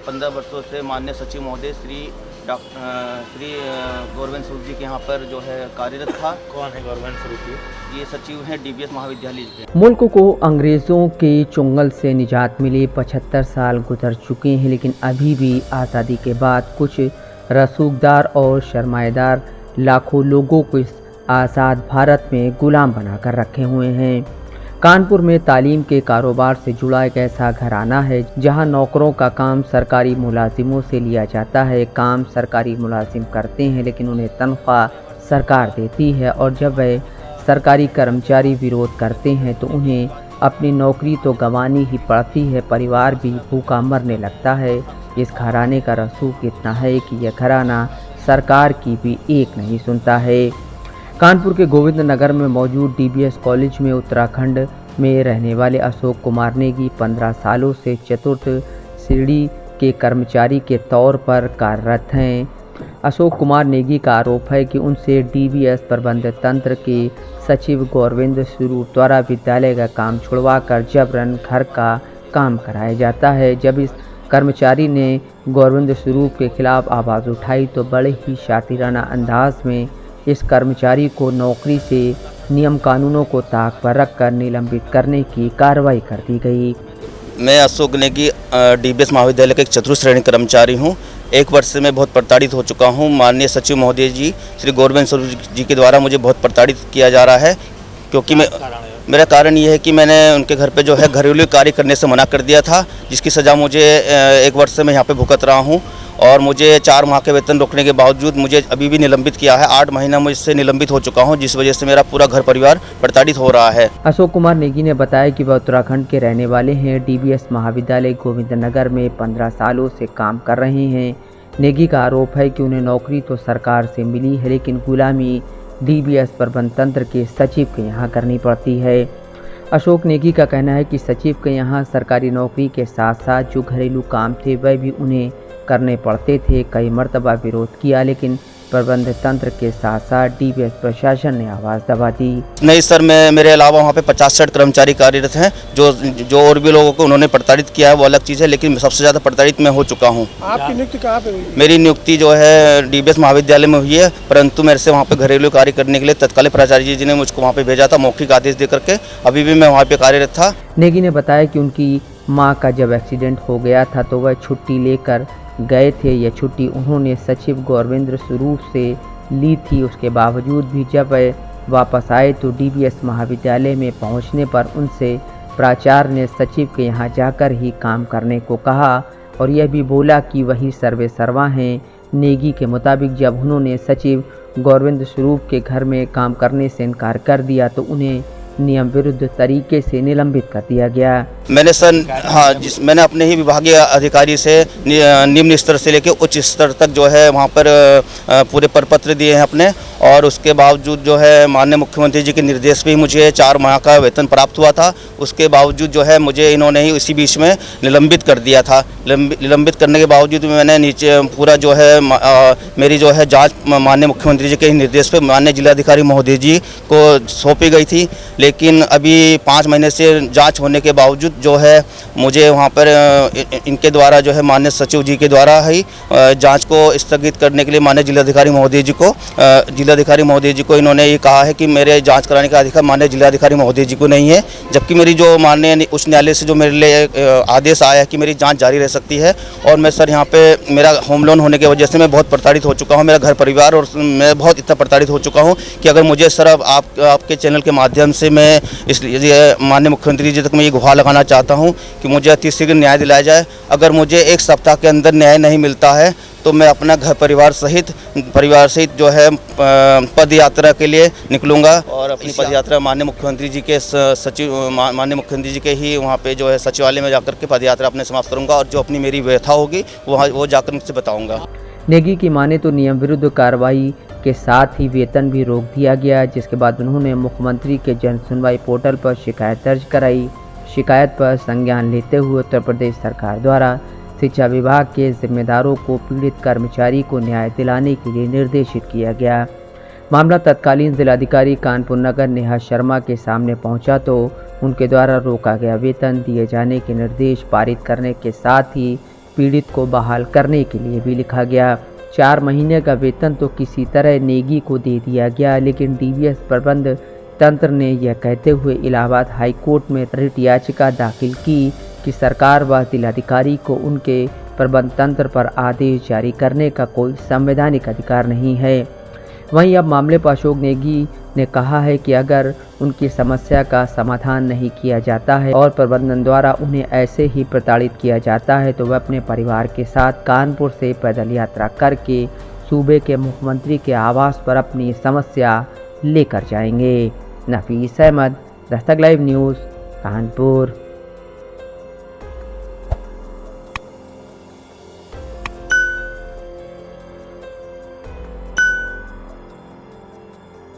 15 वर्षों से माननीय सचिव महोदय श्री गौरवेंद्र स्वरूप जी के यहाँ पर जो है कार्यरत था। कौन है गौरवेंद्र स्वरूप जी? ये सचिव हैं डीबीएस महाविद्यालय के। मुल्क को अंग्रेज़ों के चुंगल से निजात मिले 75 साल गुजर चुके हैं, लेकिन अभी भी आज़ादी के बाद कुछ रसूखदार और शर्माएदार लाखों लोगों को इस आज़ाद भारत में गुलाम बनाकर रखे हुए हैं। कानपुर में तालीम के कारोबार से जुड़ा एक ऐसा घराना है जहां नौकरों का काम सरकारी मुलाजिमों से लिया जाता है। काम सरकारी मुलाजिम करते हैं, लेकिन उन्हें तनख्वाह सरकार देती है, और जब वह सरकारी कर्मचारी विरोध करते हैं तो उन्हें अपनी नौकरी तो गंवानी ही पड़ती है, परिवार भी भूखा मरने लगता है। इस घराने का रसूख इतना है कि यह घराना सरकार की भी एक नहीं सुनता है। कानपुर के गोविंद नगर में मौजूद डीबीएस कॉलेज में उत्तराखंड में रहने वाले अशोक कुमार नेगी 15 सालों से चतुर्थ श्रेणी के कर्मचारी के तौर पर कार्यरत हैं। अशोक कुमार नेगी का आरोप है कि उनसे डीबीएस प्रबंध तंत्र के सचिव गौरवेंद्र स्वरूप द्वारा विद्यालय का काम छुड़वाकर जबरन घर का काम कराया जाता है। जब इस कर्मचारी ने गौरवेंद्र स्वरूप के खिलाफ आवाज़ उठाई तो बड़े ही शातिराना अंदाज में इस कर्मचारी को नौकरी से नियम कानूनों को ताक पर रखकर निलंबित करने की कार्रवाई कर दी गई। मैं अशोक नेगी डीबीएस महाविद्यालय का एक चतुर्थ श्रेणी कर्मचारी हूँ। 1 वर्ष से मैं बहुत प्रताड़ित हो चुका हूँ। माननीय सचिव महोदय जी श्री गौरवेंद्र स्वरूप जी के द्वारा मुझे बहुत प्रताड़ित किया जा रहा है, क्योंकि मेरा कारण ये है कि मैंने उनके घर पे जो है घरेलू कार्य करने से मना कर दिया था, जिसकी सज़ा मुझे 1 वर्ष से मैं यहाँ पे भुगत रहा हूँ। और मुझे 4 माह के वेतन रोकने के बावजूद मुझे अभी भी निलंबित किया है। 8 महीना मुझसे निलंबित हो चुका हूं, जिस वजह से मेरा पूरा घर परिवार प्रताड़ित हो रहा है। अशोक कुमार नेगी ने बताया कि वह उत्तराखंड के रहने वाले हैं। डीबीएस महाविद्यालय गोविंद नगर में 15 सालों से काम कर रहे हैं। नेगी का आरोप है कि उन्हें नौकरी तो सरकार से मिली है, लेकिन गुलामी डीबीएस प्रबंध तंत्र के सचिव के यहाँ करनी पड़ती है। अशोक नेगी का कहना है कि सचिव के यहाँ सरकारी नौकरी के साथ साथ जो घरेलू काम थे वह भी उन्हें करने पड़ते थे। कई मर्तबा विरोध किया, लेकिन प्रबंध तंत्र के साथ साथ डीबीएस प्रशासन ने आवाज़ दबा दी। नहीं सर, मेरे अलावा वहाँ पे 50-60 कर्मचारी कार्यरत हैं। जो और भी लोगों को उन्होंने प्रताड़ित किया है वो अलग चीज़ है, लेकिन सबसे ज़्यादा प्रताड़ित मैं हो चुका हूँ। आपकी नियुक्ति कहाँ पे हुई? मेरी नियुक्ति जो है डीबीएस महाविद्यालय में हुई है, परंतु मेरे से वहाँ पे घरेलू कार्य करने के लिए तत्कालीन प्राचार्य जी ने मुझको वहाँ पे भेजा था मौखिक आदेश दे करके। अभी भी मैं वहाँ पे कार्यरत था। नेगी ने बताया कि उनकी माँ का जब एक्सीडेंट हो गया था तो वह छुट्टी लेकर गए थे। यह छुट्टी उन्होंने सचिव गौरवेंद्र स्वरूप से ली थी। उसके बावजूद भी जब वह वापस आए तो डीबीएस महाविद्यालय में पहुंचने पर उनसे प्राचार्य ने सचिव के यहां जाकर ही काम करने को कहा, और यह भी बोला कि वही सर्वे सर्वा हैं। नेगी के मुताबिक जब उन्होंने सचिव गौरवेंद्र स्वरूप के घर में काम करने से इनकार कर दिया तो उन्हें नियम विरुद्ध तरीके से निलंबित कर दिया गया। मैंने सर मैंने अपने ही विभागीय अधिकारी से निम्न स्तर से लेकर उच्च स्तर तक जो है वहाँ पर पूरे प्रपत्र दिए हैं अपने, और उसके बावजूद जो है माननीय मुख्यमंत्री जी के निर्देश पे ही मुझे 4 माह का वेतन प्राप्त हुआ था। उसके बावजूद जो है मुझे इन्होंने ही इसी बीच में निलंबित कर दिया था। निलंबित करने के बावजूद मैंने नीचे पूरा जो है मेरी जो है जाँच माननीय मुख्यमंत्री जी के निर्देश पे माननीय जिलाधिकारी महोदय जी को सौंपी गई थी, लेकिन अभी 5 महीने से जांच होने के बावजूद जो है मुझे वहां पर इनके द्वारा जो है माननीय सचिव जी के द्वारा ही जांच को स्थगित करने के लिए माननीय जिलाधिकारी महोदय जी को इन्होंने ये कहा है कि मेरे जांच कराने का अधिकार माननीय जिलाधिकारी महोदय जी को नहीं है, जबकि मेरी जो माननीय उच्च न्यायालय से जो मेरे लिए आदेश आया है कि मेरी जाँच जारी रह सकती है। और मैं सर यहाँ पे मेरा होम लोन होने की वजह से मैं बहुत प्रताड़ित हो चुका हूँ, मेरा घर परिवार और मैं बहुत इतना प्रताड़ित हो चुका हूँ कि अगर मुझे सर अब आपके चैनल के माध्यम से मैं इसलिए माननीय मुख्यमंत्री जी तक मैं ये गुहार लगाना चाहता हूं कि मुझे अति शीघ्र न्याय दिलाया जाए। अगर मुझे 1 सप्ताह के अंदर न्याय नहीं मिलता है तो मैं अपना घर परिवार सहित जो है पद यात्रा के लिए निकलूंगा, और अपनी पद यात्रा माननीय मुख्यमंत्री जी के माननीय मुख्यमंत्री जी के ही वहाँ पे जो है सचिवालय में जाकर के पद यात्रा अपने समाप्त करूँगा, और जो अपनी मेरी व्यथा होगी वो जाकर मुझसे बताऊँगा। नेगी की माने तो नियम विरुद्ध कार्रवाई के साथ ही वेतन भी रोक दिया गया, जिसके बाद उन्होंने मुख्यमंत्री के जन सुनवाई पोर्टल पर शिकायत दर्ज कराई। शिकायत पर संज्ञान लेते हुए उत्तर प्रदेश सरकार द्वारा शिक्षा विभाग के जिम्मेदारों को पीड़ित कर्मचारी को न्याय दिलाने के लिए निर्देशित किया गया। मामला तत्कालीन जिलाधिकारी कानपुर नगर नेहा शर्मा के सामने पहुंचा तो उनके द्वारा रोका गया वेतन दिए जाने के निर्देश पारित करने के साथ ही पीड़ित को बहाल करने के लिए भी लिखा गया। 4 महीने का वेतन तो किसी तरह नेगी को दे दिया गया, लेकिन डीवीएस प्रबंध तंत्र ने यह कहते हुए इलाहाबाद हाई कोर्ट में रिट याचिका दाखिल की कि सरकार व जिलाधिकारी को उनके प्रबंध तंत्र पर आदेश जारी करने का कोई संवैधानिक अधिकार नहीं है। वहीं अब मामले पर अशोक नेगी ने कहा है कि अगर उनकी समस्या का समाधान नहीं किया जाता है और प्रबंधन द्वारा उन्हें ऐसे ही प्रताड़ित किया जाता है तो वह अपने परिवार के साथ कानपुर से पैदल यात्रा करके सूबे के मुख्यमंत्री के आवास पर अपनी समस्या लेकर जाएंगे। नफीस अहमद, दस्तक लाइव न्यूज़, कानपुर।